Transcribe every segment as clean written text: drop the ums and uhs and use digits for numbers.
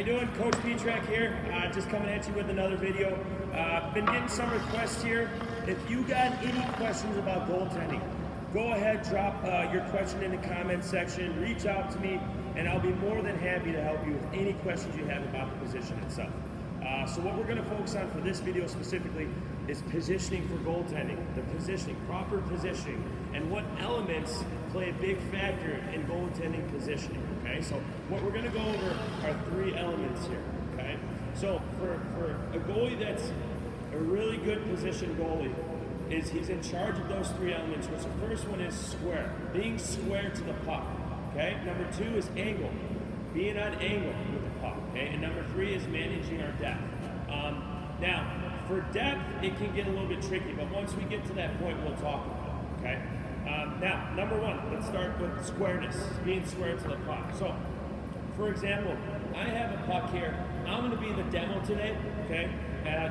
you doing? Coach Petrak here, just coming at you with another video. Been getting some requests here. If you got any questions about goaltending, go ahead, drop your question in the comment section, reach out to me, and I'll be more than happy to help you with any questions you have about the position itself. So what we're going to focus on for this video specifically is positioning for goaltending, the positioning, proper positioning, and what elements play a big factor in goaltending positioning, okay? So what we're going to go over are 3 elements here, okay? So for a goalie that's a really good position goalie, he's in charge of those 3 elements, which the first one is square, being square to the puck, okay? Number 2 is angle, being on angle with the puck, okay? And number 3 is managing our depth. Now, for depth, it can get a little bit tricky, but once we get to that point, we'll talk about it, okay? Now, number 1, let's start with squareness, being square to the puck. So, for example, I have a puck here. I'm going to be the demo today, okay?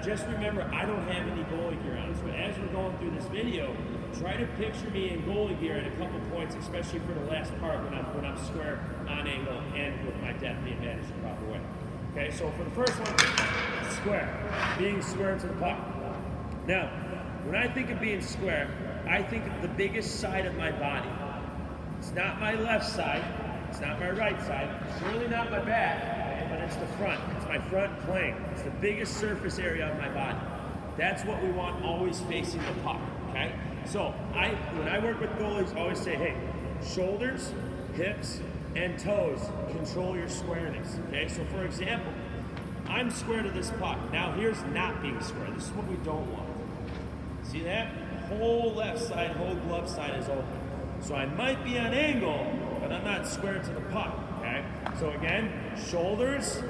Just remember, I don't have any goalie gear on, so as we're going through this video, try to picture me in goalie gear at a couple points, especially for the last part when I'm square on angle and with my depth being managed the proper way. Okay, so for the first one, square, being square to the puck. Now, when I think of being square, I think of the biggest side of my body. It's not my left side, it's not my right side, it's really not my back, but it's the front. It's my front plane. It's the biggest surface area of my body. That's what we want always facing the puck, okay? So when I work with goalies, I always say, hey, shoulders, hips, and toes control your squareness, okay? So for example, I'm square to this puck. Now here's not being square. This is what we don't want. See that? Whole left side, whole glove side is open. So I might be on angle, but I'm not square to the puck, okay? So again, shoulders,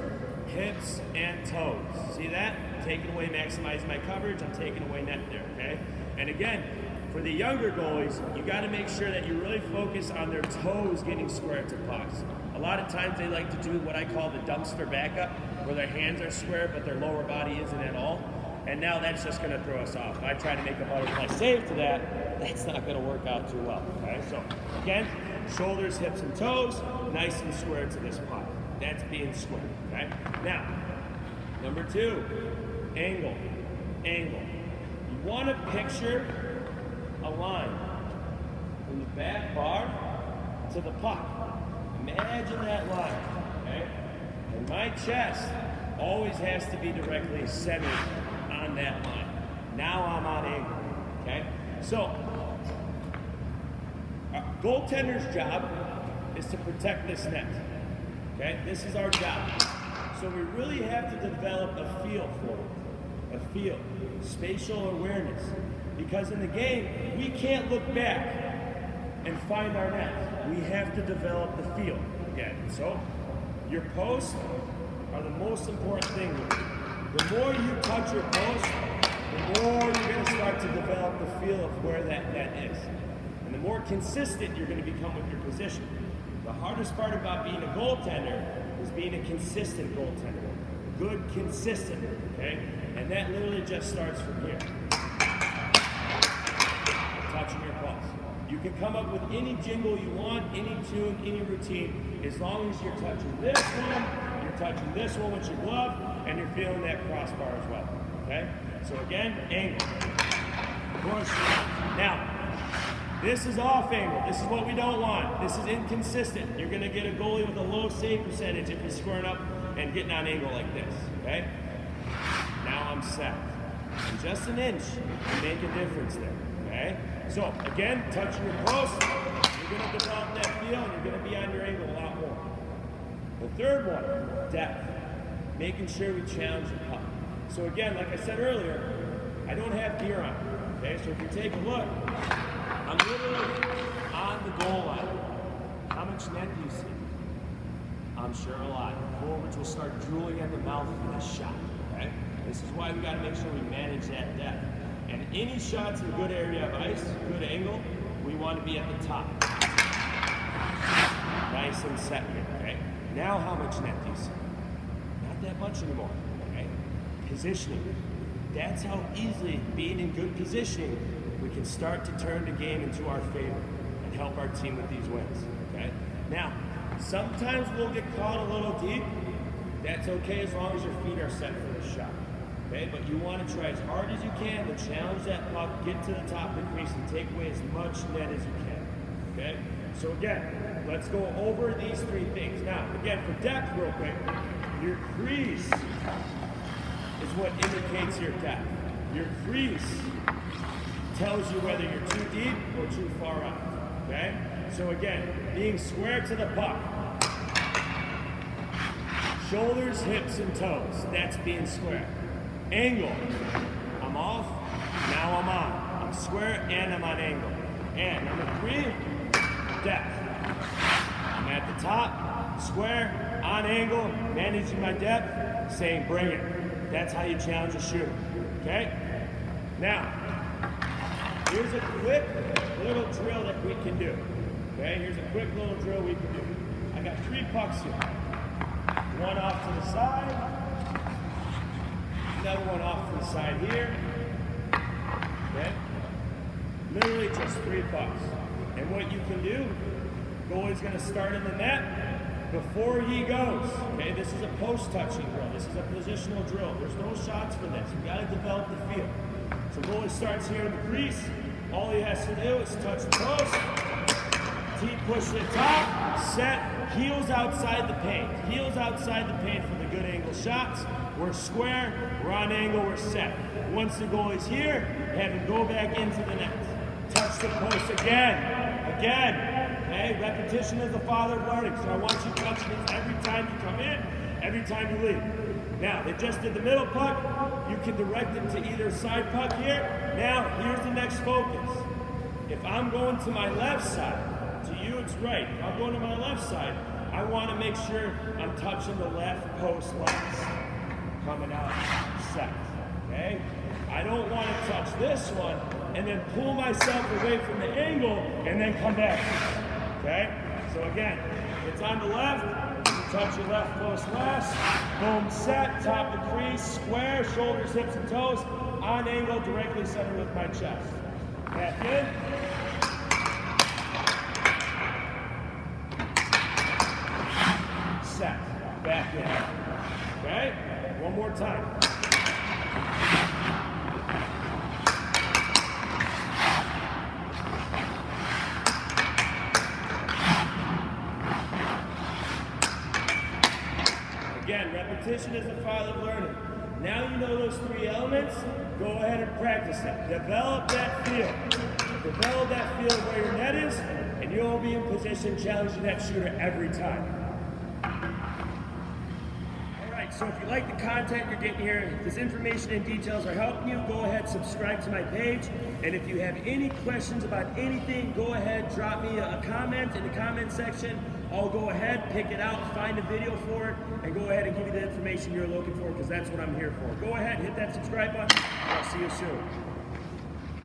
hips, and toes. See that? Taking away, maximizing my coverage, I'm taking away net there, okay? And again, for the younger goalies, you got to make sure that you really focus on their toes getting square to pucks. A lot of times they like to do what I call the dumpster backup, where their hands are square but their lower body isn't at all. And now that's just going to throw us off. If I try to make a butterfly save to that, that's not going to work out too well. Okay, so again, shoulders, hips, and toes, nice and square to this puck. That's being square. Okay. Now, number 2, angle. Angle. You want to picture a line from the back bar to the puck. Imagine that line, okay? And my chest always has to be directly centered on that line. Now I'm on angle, okay? So, a goaltender's job is to protect this net, okay? This is our job. So we really have to develop a feel for it, a feel, spatial awareness. Because in the game, we can't look back and find our net. We have to develop the feel again. So, your posts are the most important thing. The more you touch your post, the more you're going to start to develop the feel of where that net is. And the more consistent you're going to become with your position. The hardest part about being a goaltender is being a consistent goaltender. Good, consistent, okay? And that literally just starts from here. Touching your pulse. You can come up with any jingle you want, any tune, any routine, as long as you're touching this one, you're touching this one with your glove, and you're feeling that crossbar as well, okay? So again, angle. Push. Now, this is off angle. This is what we don't want. This is inconsistent. You're gonna get a goalie with a low save percentage if you're squaring up and getting on angle like this, okay? Now I'm set. And just an inch can make a difference there, okay? So, again, touching your post, you're going to develop that feel and you're going to be on your angle a lot more. The third one, depth. Making sure we challenge the puck. So again, like I said earlier, I don't have gear on, okay? So if you take a look, I'm literally on the goal line. How much net do you see? I'm sure a lot. Forwards will start drooling at the mouth for this shot, okay? This is why we got to make sure we manage that depth. And any shots in a good area of ice, good angle, we want to be at the top. Nice and set here, okay? Now how much net do you see? Not that much anymore, okay? Positioning. That's how easily, being in good positioning, we can start to turn the game into our favor and help our team with these wins, okay? Now, sometimes we'll get caught a little deep, That's okay as long as your feet are set for the shot. Okay, but you want to try as hard as you can to challenge that puck, get to the top of the crease, and take away as much net as you can. Okay, so again, let's go over these three things. Now, again, for depth, real quick, your crease is what indicates your depth. Your crease tells you whether you're too deep or too far out. Okay, so again, being square to the puck. Shoulders, hips, and toes. That's being square. Angle. I'm off. Now I'm on. I'm square and I'm on angle. And number 3, depth. I'm at the top, square, on angle, managing my depth, saying bring it. That's how you challenge a shooter. Okay? Now, here's a quick little drill that we can do. Okay? Here's a quick little drill we can do. I got 3 pucks here. One off to the side, another one off to the side here. Okay? Literally just 3 pucks. And what you can do, goalie's gonna start in the net before he goes. Okay, this is a post-touching drill. This is a positional drill. There's no shots for this. You gotta develop the field. So goalie starts here in the crease. All he has to do is touch the post, T-push to the top, set, heels outside the paint. Heels outside the paint for the good angle shots. We're square, we're on angle, we're set. Once the goalie's here, have him go back into the net. Touch the post again. Okay? Repetition is the father of learning. So I want you touching these every time you come in, every time you leave. Now, they just did the middle puck. You can direct them to either side puck here. Now, here's the next focus. If I'm going to my left side, to you it's right. If I'm going to my left side, I want to make sure I'm touching the left post last. Coming out, set. Okay? I don't want to touch this one and then pull myself away from the angle and then come back. Okay? So again, it's on the left, you touch your left post last, boom, set, top of the crease, square, shoulders, hips, and toes, on angle, directly center with my chest. Back in. Set, back in. Okay? One more time. Again, repetition is the father of learning. Now you know those 3 elements, go ahead and practice them. Develop that feel. Develop that feel where your net is, and you'll be in position challenging that shooter every time. So if you like the content you're getting here, if this information and details are helping you, go ahead, subscribe to my page. And if you have any questions about anything, go ahead, drop me a comment in the comment section. I'll go ahead, pick it out, find a video for it, and go ahead and give you the information you're looking for, because that's what I'm here for. Go ahead, hit that subscribe button, and I'll see you soon.